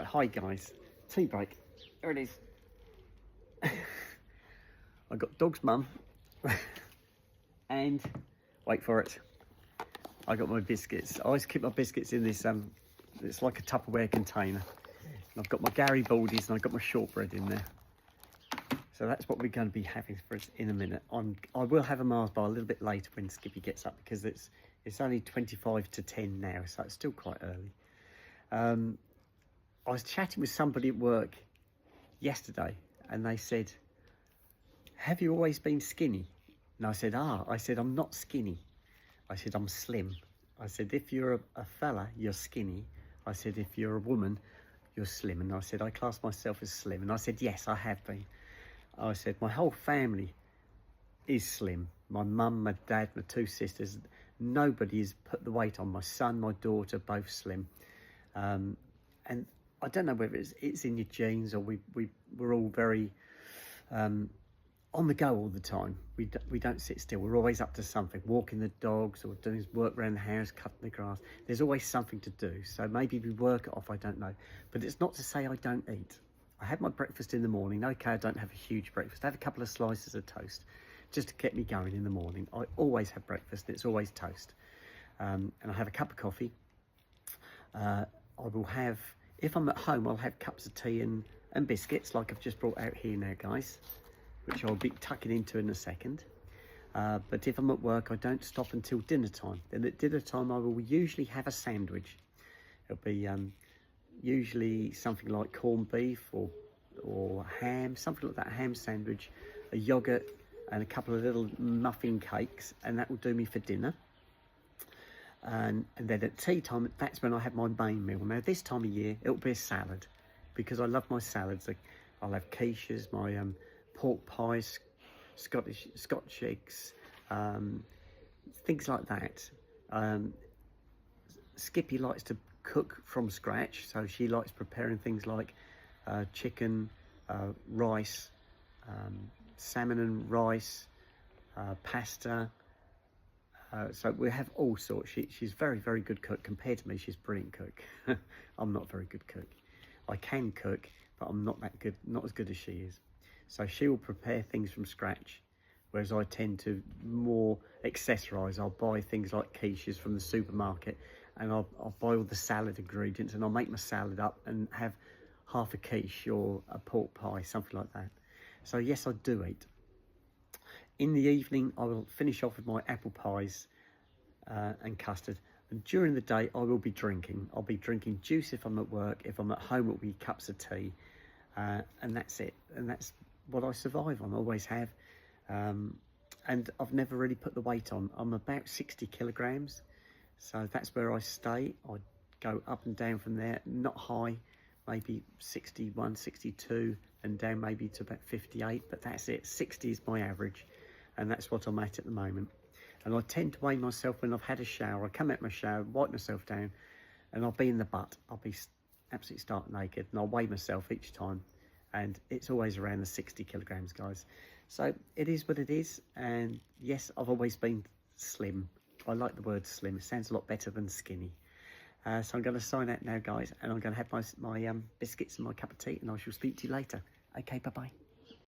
hi guys, tea break, there it is. I got dog's mum and wait for it, I got my biscuits. I always keep my biscuits in this it's like a Tupperware container, and I've got my Garibaldi's and I've got my shortbread in there. So that's what we're going to be having for us in a minute. I will have a Mars bar a little bit later when Skippy gets up, because it's only 25 to 10 now, so it's still quite early. I was chatting with somebody at work yesterday and they said, have you always been skinny? And I said, I'm not skinny. I said, I'm slim. I said, if you're a fella, you're skinny. I said, if you're a woman, you're slim. And I said, I class myself as slim. And I said, yes, I have been. I said, my whole family is slim. My mum, my dad, my two sisters, nobody has put the weight on. My son, my daughter, both slim. And I don't know whether it's in your genes, or we're all very on the go all the time. We don't sit still. We're always up to something, walking the dogs or doing work around the house, cutting the grass. There's always something to do. So maybe we work it off, I don't know. But it's not to say I don't eat. I have my breakfast in the morning. Okay, I don't have a huge breakfast. I have a couple of slices of toast just to get me going in the morning. I always have breakfast. It's always toast. And I have a cup of coffee. I will have, if I'm at home, I'll have cups of tea and biscuits like I've just brought out here now, guys, which I'll be tucking into in a second. But if I'm at work, I don't stop until dinner time. Then at dinner time, I will usually have a sandwich. It'll be usually something like corned beef or ham, something like that, a ham sandwich, a yogurt and a couple of little muffin cakes, and that will do me for dinner. And then at tea time, that's when I have my main meal. Now this time of year, it'll be a salad, because I love my salads. I'll have quiches, my pork pies, Scotch eggs, things like that. Skippy likes to cook from scratch, so she likes preparing things like chicken, rice, salmon and rice, pasta. So we have all sorts. She's very, very good cook. Compared to me, she's a brilliant cook. I'm not a very good cook. I can cook, but I'm not that good, not as good as she is. So she will prepare things from scratch, whereas I tend to more accessorise. I'll buy things like quiches from the supermarket, and I'll buy all the salad ingredients, and I'll make my salad up and have half a quiche or a pork pie, something like that. So yes, I do eat. In the evening, I will finish off with my apple pies and custard. And during the day, I will be drinking. I'll be drinking juice if I'm at work. If I'm at home, it'll be cups of tea. And that's it. And that's what I survive on, always have. And I've never really put the weight on. I'm about 60 kilograms. So that's where I stay. I go up and down from there, not high, maybe 61, 62, and down maybe to about 58, but that's it. 60 is my average, and that's what I'm at the moment. And I tend to weigh myself when I've had a shower. I come out my shower, wipe myself down, and I'll be in the butt. I'll be absolutely stark naked, and I'll weigh myself each time, and it's always around the 60 kilograms, guys. So it is what it is, and yes, I've always been slim. I like the word slim. It sounds a lot better than skinny. So I'm going to sign out now, guys, and I'm going to have my biscuits and my cup of tea, and I shall speak to you later. Okay, bye-bye.